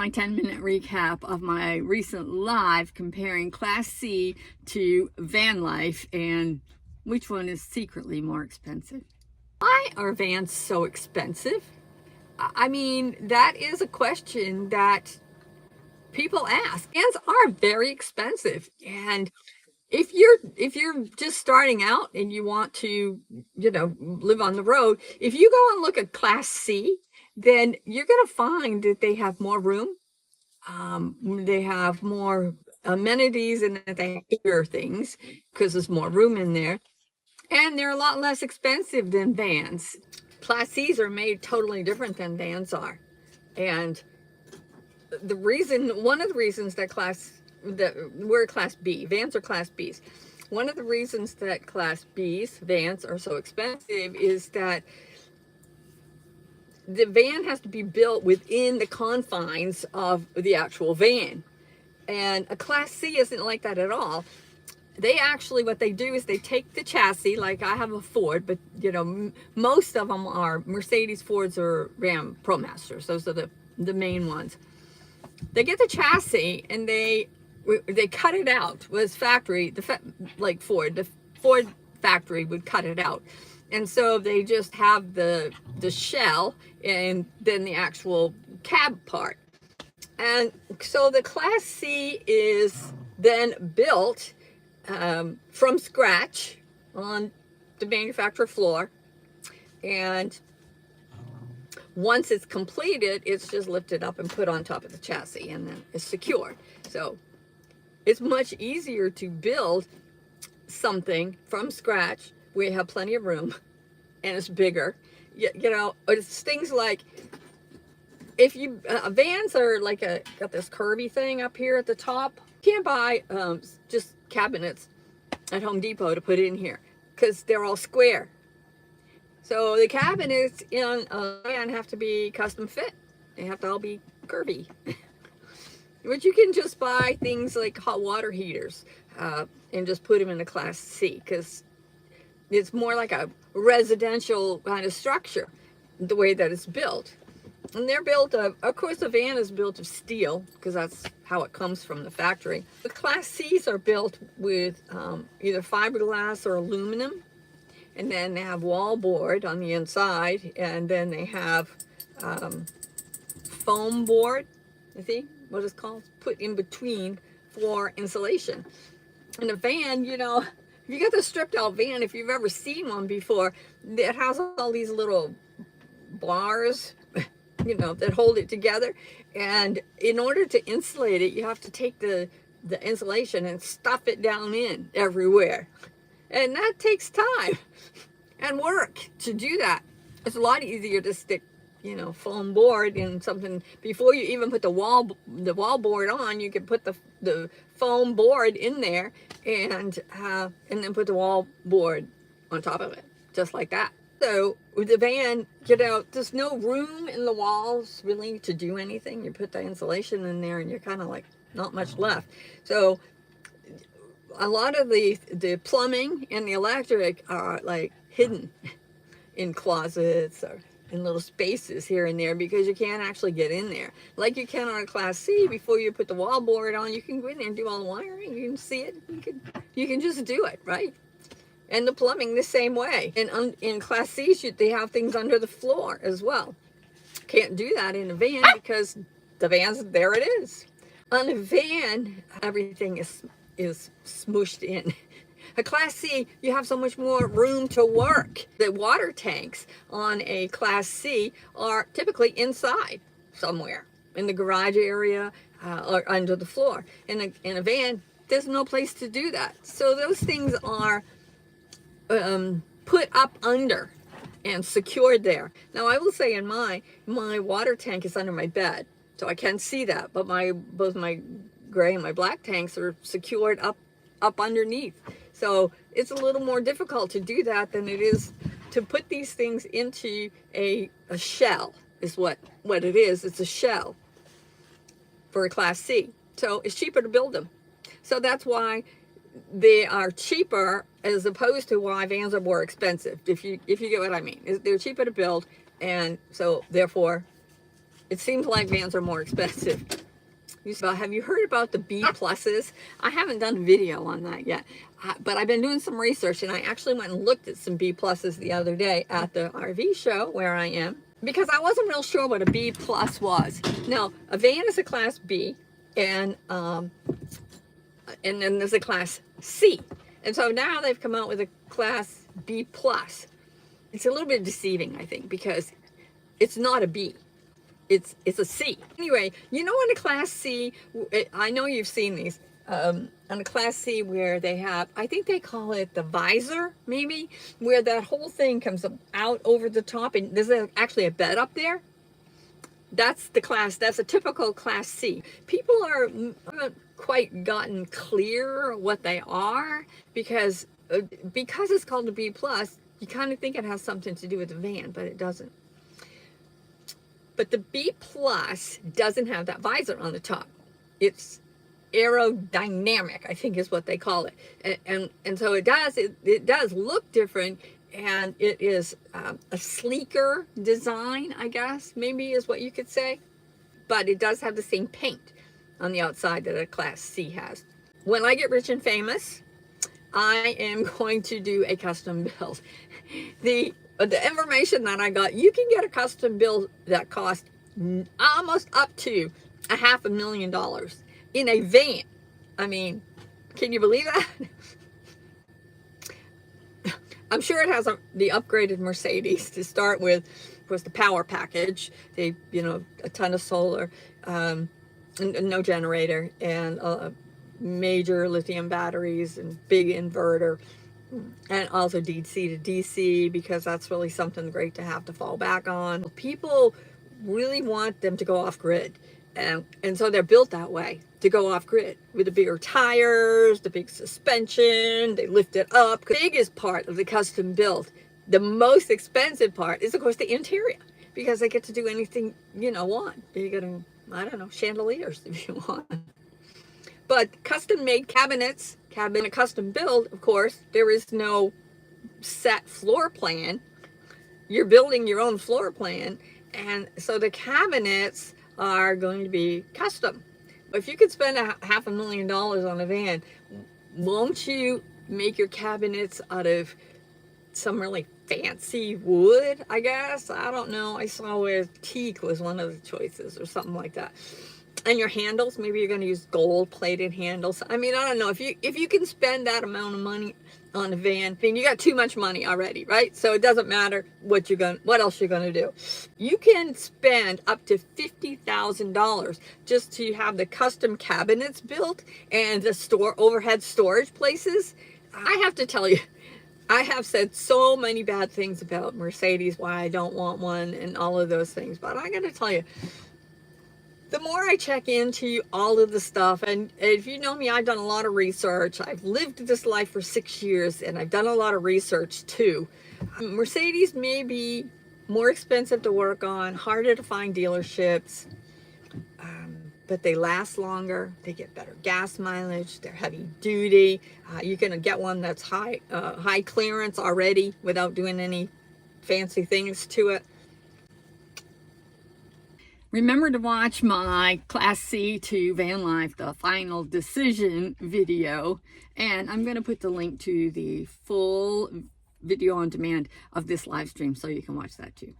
my 10-minute recap of my recent live comparing Class C to van life and which one is secretly more expensive. Why are vans so expensive? I mean, that is a question that people ask. Vans are very expensive, and if you're just starting out and you want to, live on the road, if you go and look at Class C, then you're going to find that they have more room. They have more amenities, and that they have bigger things because there's more room in there. And they're a lot less expensive than vans. Class C's are made totally different than vans are. And one of the reasons that we're Class B, vans are Class B's. One of the reasons that Class B's, vans, are so expensive is that the van has to be built within the confines of the actual van. And a Class C isn't like that at all. They actually, what they do is they take the chassis, like I have a Ford, but most of them are Mercedes, Fords, or Ram ProMasters. Those are the main ones. They get the chassis and they cut it out. Was factory, like Ford, the Ford factory would cut it out. And so they just have the shell and then the actual cab part. And so the Class C is then built from scratch on the manufacturer floor. And once it's completed, it's just lifted up and put on top of the chassis, and then it's secured. So it's much easier to build something from scratch where you have plenty of room and it's bigger. It's things like, if you vans are like got this curvy thing up here at the top. You can't buy just cabinets at Home Depot to put in here because they're all square. So the cabinets in a van have to be custom fit. They have to all be curvy. But you can just buy things like hot water heaters and just put them in a Class C, because it's more like a residential kind of structure, the way that it's built. And they're built of course, the van is built of steel because that's how it comes from the factory. The Class C's are built with either fiberglass or aluminum. And then they have wall board on the inside, and then they have foam board, I think what it's called, put in between for insulation. And a van, if you got the stripped out van, if you've ever seen one before, it has all these little bars, that hold it together. And in order to insulate it, you have to take the insulation and stuff it down in everywhere. And that takes time and work to do that. It's a lot easier to stick, foam board in something before you even put the wall board on. You can put the foam board in there and then put the wall board on top of it, just like that. So with the van, there's no room in the walls really to do anything. You put the insulation in there and you're kind of like not much left. So a lot of the plumbing and the electric are like hidden in closets or in little spaces here and there, because you can't actually get in there like you can on a Class C. Before you put the wall board on, you can go in there and do all the wiring. You can see it. You can just do it, right? And the plumbing the same way. And in Class C's, they have things under the floor as well. Can't do that in a van because the van's there. It is. On a van, everything is smooshed in. A Class C, you have so much more room to work. The water tanks on a Class C are typically inside somewhere in the garage area or under the floor. In a van, there's no place to do that. So those things are put up under and secured there. Now I will say, in my water tank is under my bed, so I can't see that, but both my gray and my black tanks are secured up underneath. So it's a little more difficult to do that than it is to put these things into a shell, is what it is. It's a shell for a Class C. So it's cheaper to build them. So that's why they are cheaper, as opposed to why vans are more expensive, if you get what I mean. They're cheaper to build, and so therefore It seems like vans are more expensive. Have you heard about the B pluses? I haven't done a video on that yet, but I've been doing some research, and I actually went and looked at some B pluses the other day at the RV show where I am, because I wasn't real sure what a B plus was. Now, a van is a class B, and then there's a class C. And so now they've come out with a class B plus. It's a little bit deceiving, I think, because it's not a B. It's a C. Anyway, you know, in a class C, I know you've seen these, on a class C where they have, I think they call it the visor, maybe, where that whole thing comes out over the top, and there's actually a bed up there. That's the class, that's a typical class C. People haven't quite gotten clear what they are, because it's called a B plus, you kind of think it has something to do with the van, but it doesn't. But the B plus doesn't have that visor on the top. It's aerodynamic, I think is what they call it. And so it does look different, and it is a sleeker design, I guess, maybe is what you could say. But it does have the same paint on the outside that a class C has. When I get rich and famous, I am going to do a custom build. The information that I got, you can get a custom build that costs almost up to $500,000 in a van. I mean, can you believe that? I'm sure it has the upgraded Mercedes to start with. Of course, the power package, a ton of solar, and no generator, and major lithium batteries and big inverter. And also DC to DC, because that's really something great to have to fall back on. People really want them to go off grid, and so they're built that way, to go off grid, with the bigger tires, the big suspension, they lift it up. The biggest part of the custom build, the most expensive part, is of course the interior, because they get to do anything want. You get I don't know, chandeliers if you want. But custom made cabinets, a custom build, of course, there is no set floor plan. You're building your own floor plan, and so the cabinets are going to be custom. But if you could spend $500,000 on a van, won't you make your cabinets out of some really fancy wood, I guess? I don't know. I saw where teak was one of the choices or something like that. And your handles, maybe you're going to use gold-plated handles. I mean, I don't know. If you can spend that amount of money on a van, I mean, you got too much money already, right? So it doesn't matter what else you're going to do. You can spend up to $50,000 just to have the custom cabinets built and the overhead storage places. I have to tell you, I have said so many bad things about Mercedes, why I don't want one, and all of those things. But I got to tell you, the more I check into all of the stuff, and if you know me, I've done a lot of research. I've lived this life for 6 years, and I've done a lot of research too. Mercedes may be more expensive to work on, harder to find dealerships, but they last longer. They get better gas mileage. They're heavy duty. You can get one that's high clearance already without doing any fancy things to it. Remember to watch my Class C to Van Life, the final decision video. And I'm going to put the link to the full video on demand of this live stream so you can watch that too.